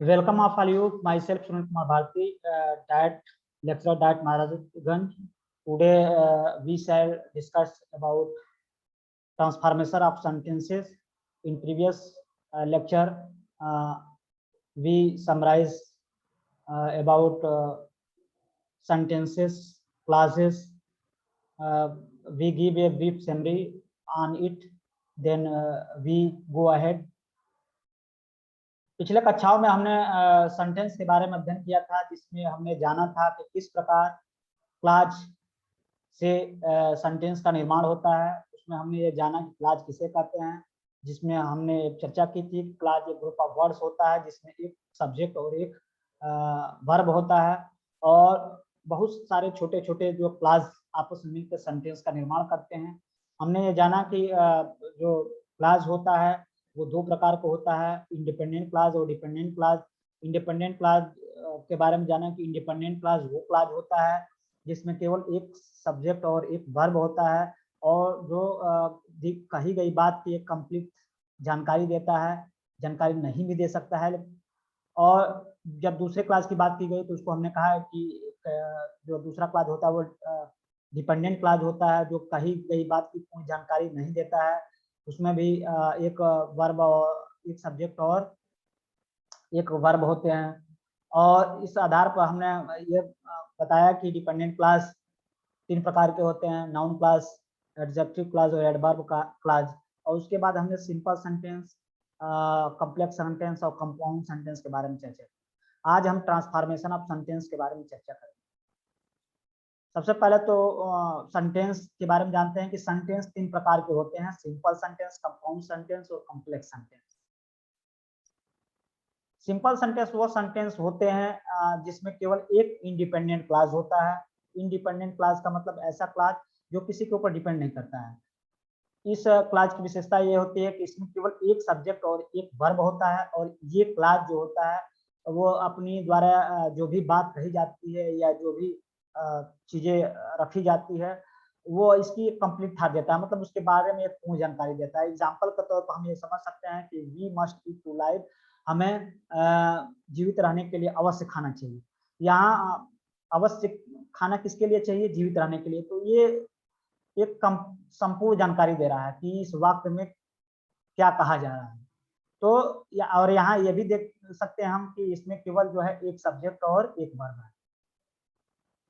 Welcome of all you. Myself Sunil Kumar Bharti, Diet lecturer, Diet Maharajganj. Today we shall discuss about transformation of sentences. In previous lecture, we summarize about sentences, clauses. We give a brief summary on it. Then we go ahead. पिछले कक्षाओं में हमने sentence के बारे में अध्ययन किया था, जिसमें हमने जाना था कि किस प्रकार क्लाज से सेंटेंस का निर्माण होता है। उसमें हमने ये जाना कि क्लाज किसे कहते हैं, जिसमें हमने चर्चा की थी। क्लाज एक ग्रुप ऑफ वर्ड्स होता है जिसमें एक सब्जेक्ट और एक वर्ब होता है, और बहुत सारे छोटे छोटे जो क्लाज आपस में मिलकर सेंटेंस का निर्माण करते हैं। हमने ये जाना कि जो क्लाज होता है वो दो प्रकार का होता है, इंडिपेंडेंट क्लाज और डिपेंडेंट क्लाज। इंडिपेंडेंट क्लाज के बारे में जाना कि इंडिपेंडेंट क्लाज वो क्लाज होता है जिसमें केवल एक सब्जेक्ट और एक वर्ब होता है, और जो कही गई बात की एक कंप्लीट जानकारी देता है, जानकारी नहीं भी दे सकता है। और जब दूसरे क्लास की बात की गई तो उसको हमने कहा है कि जो दूसरा क्लास होता है वो डिपेंडेंट क्लास होता है, जो कही गई बात की पूर्ण जानकारी नहीं देता है। उसमें भी एक वर्ब और एक सब्जेक्ट और एक वर्ब होते हैं। और इस आधार पर हमने ये बताया कि डिपेंडेंट क्लास तीन प्रकार के होते हैं, नाउन क्लास, एडजेक्टिव क्लास और एडवर्ब क्लास। और उसके बाद हमने सिंपल सेंटेंस, कॉम्प्लेक्स सेंटेंस और कंपाउंड सेंटेंस के बारे में चर्चा की। आज हम ट्रांसफॉर्मेशन ऑफ सेंटेंस के बारे में चर्चा करेंगे। सबसे पहले तो सेंटेंस के बारे में जानते हैं कि सेंटेंस तीन प्रकार के होते हैं, सिंपल सेंटेंस, कंपाउंड सेंटेंस और कॉम्प्लेक्स सेंटेंस। सिंपल सेंटेंस वो सेंटेंस होते हैं जिसमें केवल एक इंडिपेंडेंट क्लास होता है। इंडिपेंडेंट क्लास का मतलब ऐसा क्लास जो किसी के ऊपर डिपेंड नहीं करता है। इस क्लास की विशेषता ये होती है कि इसमें केवल एक सब्जेक्ट और एक वर्ब होता है, और ये क्लास जो होता है वो अपनी द्वारा जो भी बात कही जाती है या जो भी चीजें रखी जाती है वो इसकी कंप्लीट था देता है, मतलब उसके बारे में एक पूर्ण जानकारी देता है। एग्जाम्पल के तौर पर हम ये समझ सकते हैं कि we must eat to live, हमें जीवित रहने के लिए अवश्य खाना चाहिए। यहाँ अवश्य खाना किसके लिए चाहिए? जीवित रहने के लिए। तो ये एक संपूर्ण जानकारी दे रहा है कि इस वाक्य में क्या कहा जा रहा है। तो और यहाँ ये भी देख सकते हैं हम कि इसमें केवल जो है एक सब्जेक्ट और एक वर्ब है।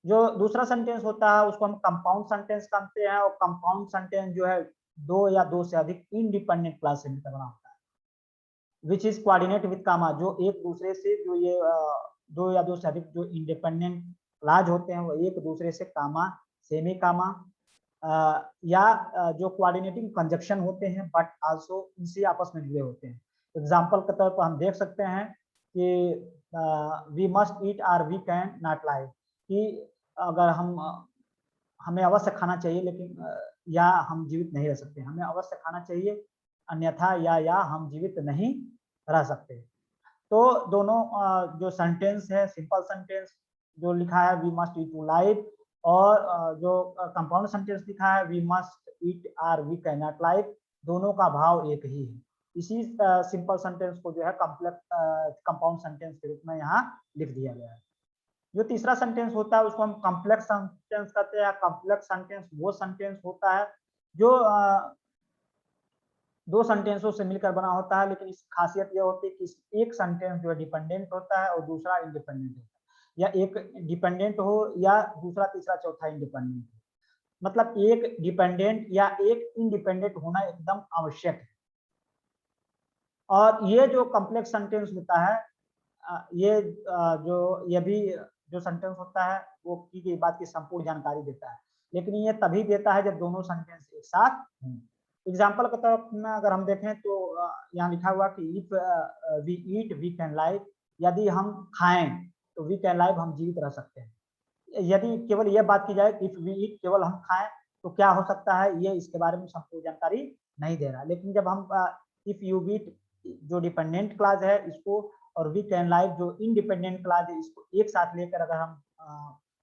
जो दूसरा सेंटेंस होता है उसको हम कंपाउंड सेंटेंस कहते हैं, और कंपाउंड सेंटेंस जो है दो या दो से अधिक इंडिपेंडेंट क्लास से मिलकर बना होता है, विच इज कोऑर्डिनेट विद कामा। जो एक दूसरे से जो ये दो या दो से अधिक जो इंडिपेंडेंट क्लास होते हैं वो एक दूसरे से कामा, सेमी कामा या जो कोऑर्डिनेटिंग कंजक्शन होते हैं बट आल्सो इनसे आपस में जुड़े होते हैं। एग्जाम्पल के तौर पर हम देख सकते हैं कि we must eat or we can not live, कि अगर हम हमें अवश्य खाना चाहिए लेकिन या हम जीवित नहीं रह सकते, हमें अवश्य खाना चाहिए अन्यथा या हम जीवित नहीं रह सकते। तो दोनों जो सेंटेंस है, सिंपल सेंटेंस जो लिखा है we must eat to live, और जो कंपाउंड सेंटेंस लिखा है we must eat or we can not live, दोनों का भाव एक ही है। इसी सिंपल सेंटेंस को जो है कॉम्प्लेक्स कंपाउंड सेंटेंस के रूप में यहाँ लिख दिया गया है। जो तीसरा सेंटेंस होता है उसको हम कॉम्प्लेक्स सेंटेंस कहते हैं। कॉम्प्लेक्स सेंटेंस वो सेंटेंस होता है जो दो सेंटेंसों से मिलकर बना होता है, लेकिन इसकी खासियत यह होती है कि एक सेंटेंस जो है डिपेंडेंट होता है और दूसरा इंडिपेंडेंट होता है, या एक डिपेंडेंट हो या दूसरा तीसरा चौथा इंडिपेंडेंट हो। मतलब एक डिपेंडेंट या एक इंडिपेंडेंट होना एकदम आवश्यक है। और ये जो कॉम्प्लेक्स सेंटेंस होता है ये जो ये भी जो सेंटेंस होता है वो की गई बात की संपूर्ण जानकारी देता है, लेकिन ये तभी देता है जब दोनों सेंटेंस एक साथ हों। एग्जाम्पल के तौर पर अगर हम देखें तो यहाँ लिखा हुआ कि if we eat we can live, यदि हम खाएं तो वी कैन लाइव, हम जीवित रह सकते हैं। यदि केवल यह बात की जाए इफ वी ईट, केवल हम खाएं तो क्या हो सकता है, ये इसके बारे में संपूर्ण जानकारी नहीं दे रहा। लेकिन जब हम इफ यू ईट जो डिपेंडेंट क्लास है इसको, और वी कैन लाइव जो इंडिपेंडेंट क्लास है, इसको एक साथ लेकर अगर हम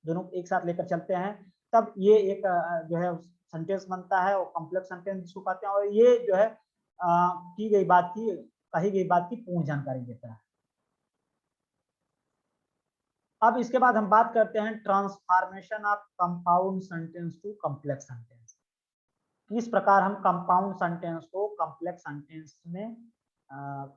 दोनों एक साथ लेकर चलते हैं तब ये एक जो है सेंटेंस बनता है, और कॉम्प्लेक्स सेंटेंस जिसको कहते हैं। और ये जो है की गई बात की कही गई बात की पूर्ण जानकारी देता है। अब इसके बाद हम बात करते हैं transformation of compound sentence to complex sentence. किस प्रकार हम कंपाउंड सेंटेंस को कॉम्प्लेक्स सेंटेंस में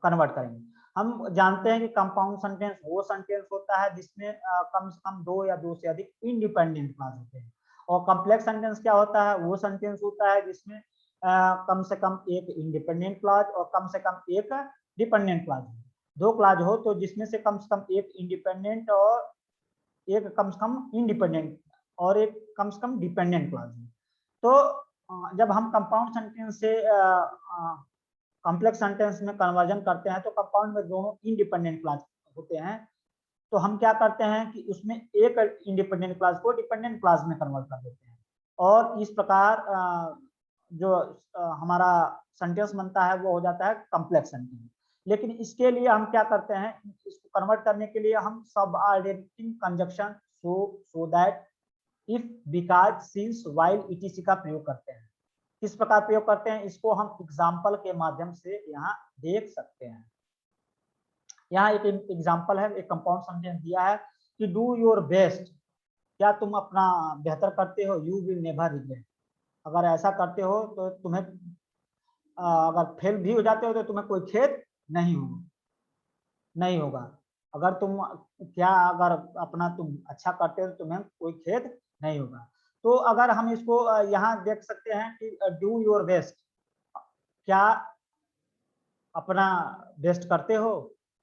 कन्वर्ट करेंगे। हम जानते हैं कि कंपाउंड सेंटेंस वो सेंटेंस होता है जिसमें कम से कम दो या दो से अधिक इंडिपेंडेंट क्लॉज होते हैं, और कॉम्प्लेक्स सेंटेंस क्या होता है, वो सेंटेंस होता है जिसमें कम से कम एक इंडिपेंडेंट क्लॉज और कम से कम एक डिपेंडेंट क्लॉज हो। दो क्लॉज हो तो जिसमें से कम एक इंडिपेंडेंट और एक कम से कम इंडिपेंडेंट और एक कम से कम डिपेंडेंट क्लॉज हो। तो जब हम कंपाउंड सेंटेंस से कॉम्प्लेक्स सेंटेंस में कन्वर्जन करते हैं तो कंपाउंड में दोनों इंडिपेंडेंट क्लॉज होते हैं, तो हम क्या करते हैं कि उसमें एक इंडिपेंडेंट क्लॉज को डिपेंडेंट क्लॉज में कन्वर्ट कर देते हैं, और इस प्रकार जो हमारा सेंटेंस बनता है वो हो जाता है कॉम्प्लेक्स सेंटेंस। लेकिन इसके लिए हम क्या करते हैं, इसको कन्वर्ट करने के लिए हम subordinating conjunction so that, if, because, since, while, etc. का प्रयोग करते हैं। किस प्रकार प्रयोग करते हैं इसको हम एग्जाम्पल के माध्यम से यहाँ देख सकते हैं। यहाँ एक एग्जाम्पल है, एक कंपाउंड सेंटेंस दिया है कि डू योर बेस्ट, क्या तुम अपना बेहतर करते हो, यू विल नेवर रिग्रेट, अगर ऐसा करते हो तो तुम्हें अगर फेल भी हो जाते हो तो तुम्हें कोई खेद नहीं होगा। अगर तुम अगर अपना तुम अच्छा करते हो तो तुम्हें कोई खेद नहीं होगा। तो अगर हम इसको यहाँ देख सकते हैं कि डू योर बेस्ट, क्या अपना बेस्ट करते हो।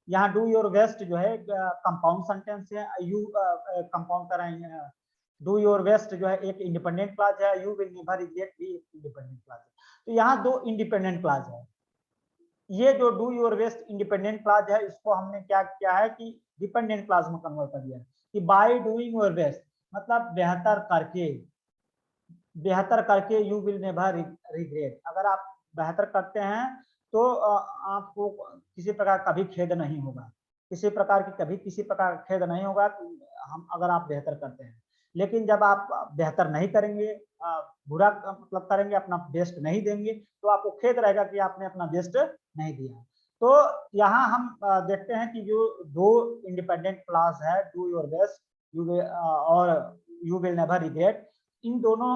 यहाँ डू योर बेस्ट जो है कंपाउंड सेंटेंस है, यू कंपाउंड कराएंगे, डू योर बेस्ट जो है एक इंडिपेंडेंट क्लॉज है, यू विल नेवर रिग्रेट भी एक इंडिपेंडेंट क्लॉज है। तो यहाँ दो इंडिपेंडेंट क्लॉज है। ये जो do your best independent clause है इसको हमने क्या किया है कि डिपेंडेंट क्लॉज में कन्वर्ट कर दिया है कि बाय डूइंग योर बेस्ट, मतलब बेहतर करके यू विल नेवर रिग्रेट, अगर आप बेहतर करते हैं तो आपको किसी प्रकार कभी खेद नहीं होगा, किसी प्रकार का खेद नहीं होगा हम अगर आप बेहतर करते हैं। लेकिन जब आप बेहतर नहीं करेंगे, बुरा मतलब करेंगे, अपना बेस्ट नहीं देंगे, तो आपको खेद रहेगा कि आपने अपना बेस्ट नहीं दिया। तो यहाँ हम देखते हैं कि जो दो इंडिपेंडेंट क्लॉज है, डू योर बेस्ट और यू विल नेवर रिग्रेट, इन दोनों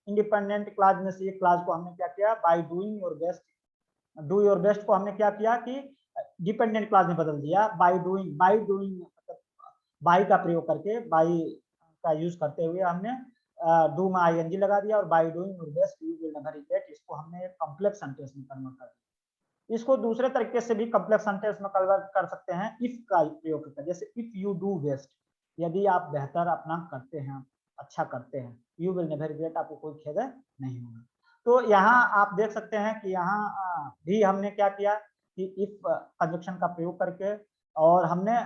इंडिपेंडेंट क्लॉज में से एक क्लॉज को हमने क्या किया, by doing your best, do your best को हमने क्या किया कि डिपेंडेंट क्लॉज में बदल दिया। बाय डूइंग मतलब बाय का प्रयोग करके, बाय का यूज करते हुए हमने डू में आईएनजी लगा दिया और by doing your best you will never regret, इसको हमने कॉम्प्लेक्स सेंटेंस में कन्वर्ट कर दिया। इसको दूसरे तरीके से भी कॉम्प्लेक्स सेंटेंस में कन्वर्ट कर सकते हैं इफ का प्रयोग करके, जैसे इफ यू डू बेस्ट, यदि आप बेहतर अपना करते हैं, अच्छा करते हैं, यू विल नेवर रिग्रेट, आपको कोई खेद नहीं होगा। तो यहाँ आप देख सकते हैं कि यहाँ भी हमने क्या किया कि इफ कंजक्शन का प्रयोग करके, और हमने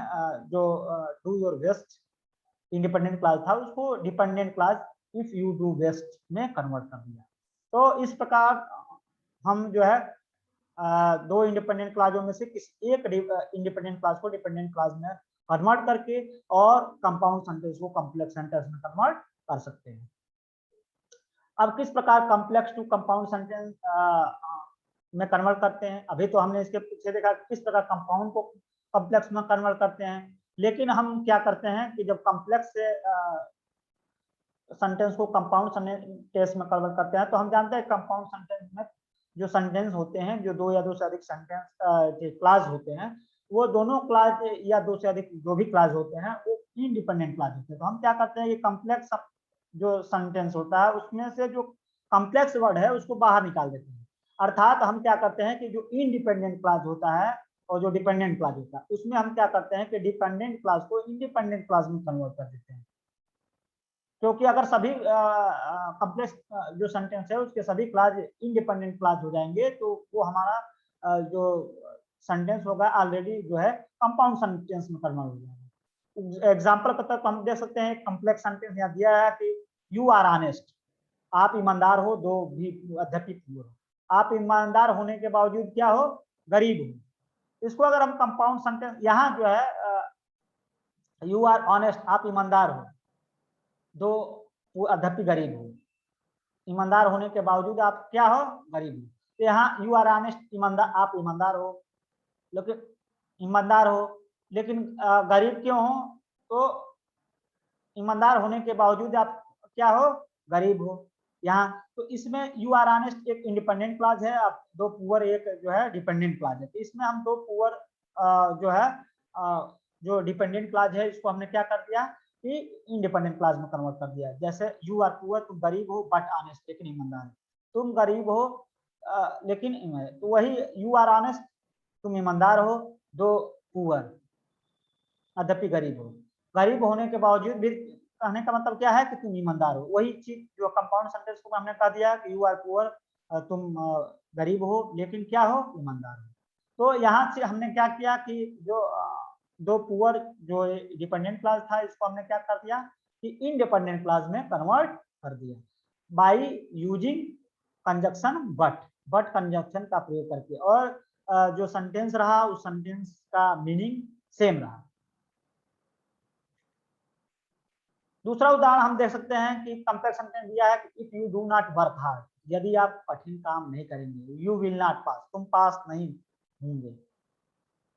जो do your best independent class था उसको dependent class if you do best में कन्वर्ट कर दिया। तो इस प्रकार हम जो है दो इंडिपेंडेंट क्लासों में से किसी एक इंडिपेंडेंट क्लास को डिपेंडेंट क्लास में कन्वर्ट करके और कंपाउंड सेंटेंस को कॉम्प्लेक्स सेंटेंस में कन्वर्ट कर सकते हैं। अब किस प्रकार कॉम्प्लेक्स टू कंपाउंड सेंटेंस में कन्वर्ट करते हैं, अभी तो हमने इसके पीछे देखा किस प्रकार कंपाउंड को कॉम्प्लेक्स में कन्वर्ट करते हैं, लेकिन हम क्या करते हैं कि जब कॉम्प्लेक्स से सेंटेंस को कंपाउंड सेंटेंस में कन्वर्ट करते हैं तो हम जानते हैं कंपाउंड सेंटेंस में जो सेंटेंस होते हैं, जो दो या दो से अधिक सेंटेंस क्लास होते हैं, वो दोनों क्लास या दो से अधिक जो भी क्लास होते हैं वो इंडिपेंडेंट क्लास होते हैं। तो हम क्या करते हैं, ये कॉम्प्लेक्स जो सेंटेंस होता है उसमें से जो कॉम्प्लेक्स वर्ड है उसको बाहर निकाल देते हैं, अर्थात हम क्या करते हैं कि जो इंडिपेंडेंट क्लास होता है और जो डिपेंडेंट क्लास होता है उसमें हम क्या करते हैं कि डिपेंडेंट क्लास को इंडिपेंडेंट क्लास में कन्वर्ट कर देते हैं, क्योंकि अगर सभी कॉम्प्लेक्स जो सेंटेंस है उसके सभी क्लास इंडिपेंडेंट क्लास हो जाएंगे तो वो हमारा जो सेंटेंस होगा ऑलरेडी जो है कंपाउंड सेंटेंस में कन्वर्ट हो जाएगा। एग्जांपल के तौर पर हम देख सकते हैं कंप्लेक्स सेंटेंस यहाँ दिया है कि यू आर ऑनेस्ट, आप ईमानदार हो, दो भी अध्यपि पुअर हो, आप ईमानदार होने के बावजूद क्या हो, गरीब हो। इसको अगर हम कंपाउंड सेंटेंस यहाँ जो है यू आर ऑनेस्ट, आप ईमानदार हो, दो वो अध्यपि गरीब हो, ईमानदार होने के बावजूद आप क्या हो, गरीब हो। तो यहाँ यू आर ऑनेस्ट, ईमानदार, आप ईमानदार हो, लेकिन ईमानदार हो लेकिन गरीब क्यों हो, तो ईमानदार होने के बावजूद आप क्या हो, गरीब हो। यहाँ तो इसमें यू आर ऑनेस्ट एक इंडिपेंडेंट क्लॉज है, आप दो पुअर एक जो है डिपेंडेंट क्लॉज है। तो इसमें हम दो पुअर जो है जो डिपेंडेंट क्लॉज है इसको हमने क्या कर दिया कि इंडिपेंडेंट क्लॉज में कन्वर्ट कर दिया। जैसे यू आर पुअर, तुम गरीब हो बट ऑनेस्ट लेकिन ईमानदार हो। तुम गरीब हो लेकिन तो वही यू आर ऑनेस्ट, तुम ईमानदार हो, दो पुअर अद्यपि गरीब हो। गरीब होने के बावजूद भी कहने का मतलब क्या है कि तुम ईमानदार हो। वही चीज जो कंपाउंड सेंटेंस को हमने कह दिया कि यू आर पुअर, तुम गरीब हो लेकिन क्या हो, ईमानदार हो। तो यहाँ से हमने क्या किया कि जो दो पुअर जो डिपेंडेंट क्लास था इसको हमने क्या कर दिया कि इंडिपेंडेंट क्लास में कन्वर्ट कर दिया by using conjunction but conjunction का प्रयोग करके। और जो सेंटेंस रहा उस सेंटेंस का मीनिंग सेम रहा। दूसरा उदाहरण हम देख सकते हैं कि कॉम्प्लेक्स सेंटेंस दिया है कि if you do not work hard, यदि आप कठिन काम नहीं करेंगे, यू विल नॉट पास, तुम पास नहीं होंगे।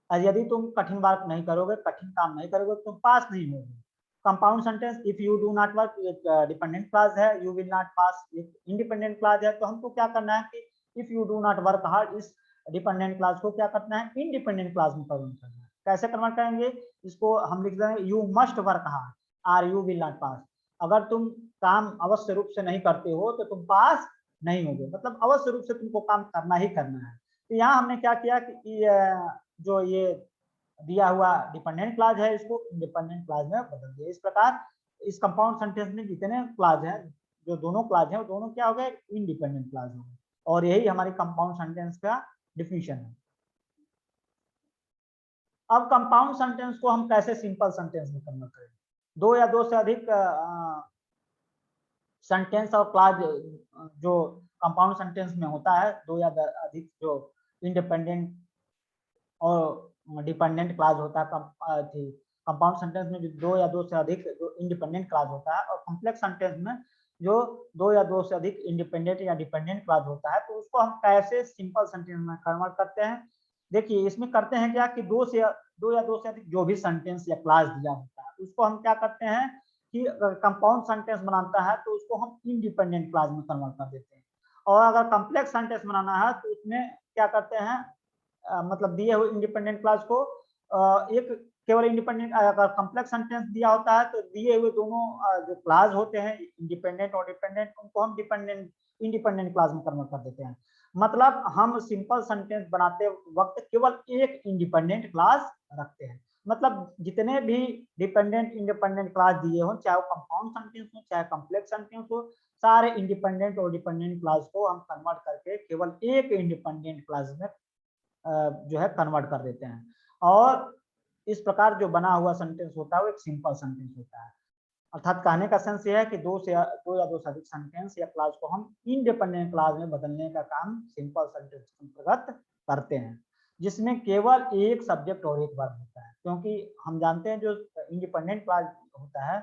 और यदि तुम कठिन वर्क नहीं करोगे, कठिन काम नहीं करोगे, तुम पास नहीं होगे। Compound sentence if you do not work एक डिपेंडेंट क्लॉज है, यू विल नॉट पास एक इंडिपेंडेंट क्लॉज है। तो हमको क्या करना है कि if you do not work hard इस डिपेंडेंट क्लॉज को क्या करना है, इंडिपेंडेंट क्लॉज में कन्वर्ट करना है। कैसे कन्वर्ट करेंगे, इसको हम लिख देंगे यू मस्ट वर्क हार्ड और यू विल नॉट पास। अगर तुम काम अवश्य रूप से नहीं करते हो तो तुम पास नहीं होगे, मतलब अवश्य रूप से तुमको काम करना ही करना है। तो यहाँ हमने क्या किया कि जो ये दिया हुआ डिपेंडेंट क्लॉज है इसको इंडिपेंडेंट क्लॉज में बदल दिया। इस प्रकार इस कंपाउंड सेंटेंस में जितने क्लॉज हैं, जो दोनों क्लॉज हैं वो दोनों क्या हो गए, इंडिपेंडेंट क्लॉज हो गए। और यही हमारी कंपाउंड सेंटेंस का डिफिनीशन है। अब कंपाउंड सेंटेंस को हम कैसे सिंपल सेंटेंस में कन्वर्ट करेंगे। दो या दो से अधिक सेंटेंस और क्लॉज जो कंपाउंड सेंटेंस में होता है, दो या अधिक जो इंडिपेंडेंट और डिपेंडेंट क्लॉज होता है कंपाउंड सेंटेंस में, जो दो या दो से अधिक जो इंडिपेंडेंट क्लॉज होता है, और कॉम्प्लेक्स सेंटेंस में जो दो या दो से अधिक इंडिपेंडेंट या डिपेंडेंट क्लॉज होता है। तो उसको हम कैसे सिंपल सेंटेंस में कन्वर्ट करते हैं। देखिए इसमें करते हैं क्या कि दो या दो से अधिक जो भी सेंटेंस या क्लॉज दिया होता है उसको हम क्या करते हैं कि कंपाउंड सेंटेंस बनाता है तो उसको हम इंडिपेंडेंट क्लॉज में कन्वर्ट कर देते हैं। और अगर कॉम्प्लेक्स सेंटेंस बनाना है तो उसमें क्या करते हैं, मतलब दिए हुए इंडिपेंडेंट क्लॉज को एक केवल इंडिपेंडेंट, अगर कॉम्प्लेक्स सेंटेंस दिया होता है तो दिए हुए दोनों जो क्लॉज होते हैं इंडिपेंडेंट और डिपेंडेंट उनको हम इंडिपेंडेंट क्लॉज में कन्वर्ट कर देते हैं। मतलब हम सिंपल सेंटेंस बनाते वक्त केवल एक इंडिपेंडेंट क्लॉज रखते हैं। मतलब जितने भी डिपेंडेंट इंडिपेंडेंट क्लॉज दिए हो, चाहे वो कंपाउंड सेंटेंस हो चाहे कॉम्प्लेक्स सेंटेंस हो, सारे इंडिपेंडेंट और डिपेंडेंट क्लॉज को हम कन्वर्ट करके केवल एक इंडिपेंडेंट क्लॉज में जो है कन्वर्ट कर देते हैं। और इस प्रकार जो बना हुआ सेंटेंस होता है वो एक सिंपल सेंटेंस होता है। अर्थात कहने का सेंस ये है कि दो या दो से अधिक सेंटेंस या क्लॉज को हम इंडिपेंडेंट क्लॉज में बदलने का काम सिंपल सेंटेंस के अंतर्गत करते हैं, जिसमें केवल एक सब्जेक्ट और एक वर्ब होता है। क्योंकि हम जानते हैं जो इंडिपेंडेंट क्लॉज होता है,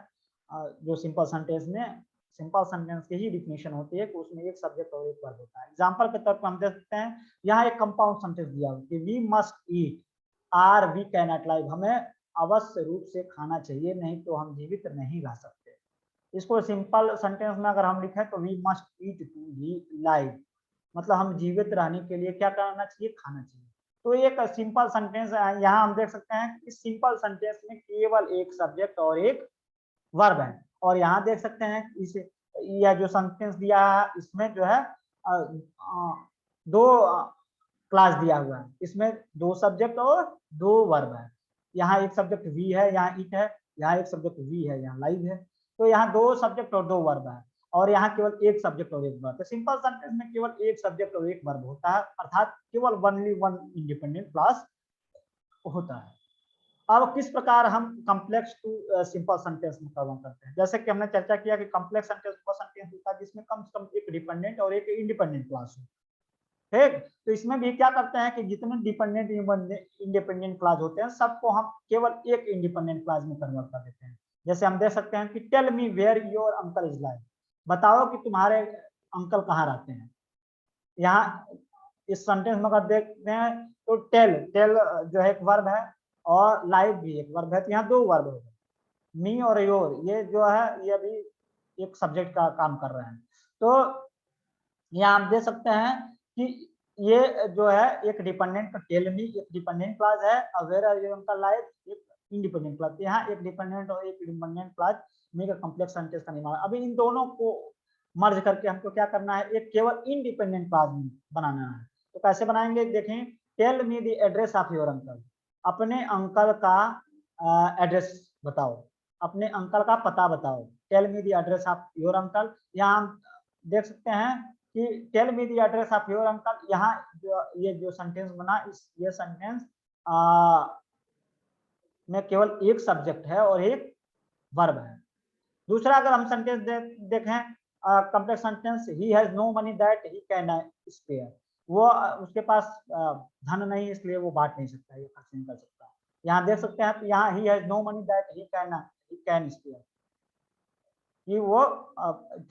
जो सिंपल सेंटेंस की ही डिफिनेशन होती है कि उसमें एक सब्जेक्ट और एक वर्ब होता है। एग्जांपल के तौर पर हम देख सकते हैं, यहाँ एक कंपाउंड सेंटेंस दिया हुआ है, we must eat or we can not live, हमें अवश्य रूप से खाना चाहिए नहीं तो हम जीवित नहीं रह सकते। इसको सिंपल सेंटेंस में अगर हम लिखें तो we must eat to be live, मतलब हम जीवित रहने के लिए क्या करना चाहिए, खाना चाहिए। तो एक सिंपल सेंटेंस यहाँ हम देख सकते हैं कि इस सिंपल सेंटेंस में केवल एक सब्जेक्ट और एक वर्ब है। और यहाँ देख सकते हैं इस यह जो सेंटेंस दिया है इसमें जो है दो क्लास दिया हुआ है, इसमें दो सब्जेक्ट और दो वर्ब है। यहाँ एक सब्जेक्ट वी है, यहाँ इट है, यहाँ एक सब्जेक्ट वी है, यहाँ लाइव है। तो यहाँ दो सब्जेक्ट और दो वर्ब है, और यहाँ केवल एक सब्जेक्ट और एक वर्ब। तो सिंपल सेंटेंस में केवल एक सब्जेक्ट और एक वर्ब होता है, अर्थात केवल ओनली वन इंडिपेंडेंट क्लास होता है। अब किस प्रकार हम कॉम्प्लेक्स टू सिंपल सेंटेंस में कन्वर्ट करते हैं। जैसे कि हमने चर्चा किया कि कॉम्प्लेक्स सेंटेंस वो सेंटेंस होता है जिसमें कम से कम एक डिपेंडेंट और एक इंडिपेंडेंट क्लास हो। ठीक, तो इसमें भी क्या करते हैं कि जितने डिपेंडेंट इंडिपेंडेंट क्लास होते हैं सबको हम केवल एक इंडिपेंडेंट क्लास में कन्वर्ट कर देते हैं। जैसे हम देख सकते हैं कि tell me where your uncle is live, बताओ कि तुम्हारे अंकल कहाँ रहते हैं। यहाँ इस सेंटेंस में अगर देखते हैं तो टेल जो है एक वर्ब है और लाइव भी एक वर्ब है, तो यहाँ दो वर्ब हो गए। मी और योर ये जो है ये अभी एक सब्जेक्ट का काम कर रहे हैं। तो यहाँ आप देख सकते हैं कि ये जो है एक डिपेंडेंट टेल मी एक डिपेंडेंट क्लास है और वेयर आर यू उनका लाइफ एक इंडिपेंडेंट क्लास। यहाँ एक डिपेंडेंट और एक इंडिपेंडेंट क्लास में कॉम्प्लेक्स सेंटेंस का निर्माण। अभी इन दोनों को मर्ज करके हमको क्या करना है, एक केवल इंडिपेंडेंट क्लास बनाना है। तो कैसे बनाएंगे देखें, tell me the address of your uncle, अपने अंकल का एड्रेस बताओ, अपने अंकल का पता बताओ। Tell me the address of your uncle, यहाँ हम देख सकते हैं कि tell me the address of your uncle, यहाँ जो ये जो सेंटेंस बना इस ये सेंटेंस में केवल एक सब्जेक्ट है और एक वर्ब है। दूसरा अगर हम सेंटेंस देखें complex sentence, he has no money that he can spare, वो उसके पास धन नहीं इसलिए वो बांट नहीं सकता, ये खर्च नहीं कर सकता। यहाँ देख सकते हैं यहाँ he has no money that he can spare, कि वो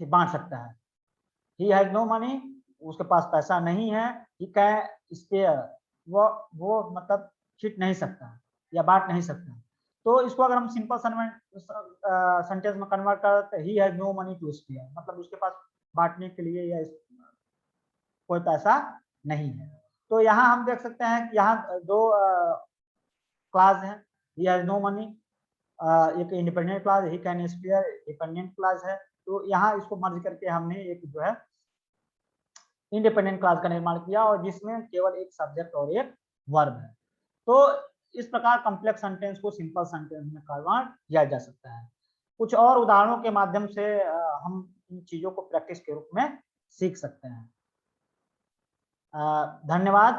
बांट सकता है। ही हैज नो मनी, उसके पास पैसा नहीं है, ही कैन स्पेयर, वो मतलब छीट नहीं सकता या बांट नहीं सकता। तो इसको अगर हम सिंपल सेंटेंस में कन्वर्ट करते, he has no money to spare, मतलब उसके पास बांटने के लिए या कोई पैसा नहीं है। तो यहाँ हम देख सकते हैं कि यहाँ दो क्लास है, ही हैज नो मनी एक independent class, he can spare dependent class है। तो यहाँ इसको मर्ज करके हमने एक जो है इंडिपेंडेंट क्लास का निर्माण किया और जिसमें केवल एक सब्जेक्ट और एक वर्ब है। तो इस प्रकार कॉम्प्लेक्स सेंटेंस को सिंपल सेंटेंस में कन्वर्ट किया जा सकता है। कुछ और उदाहरणों के माध्यम से हम इन चीजों को प्रैक्टिस के रूप में सीख सकते हैं। धन्यवाद।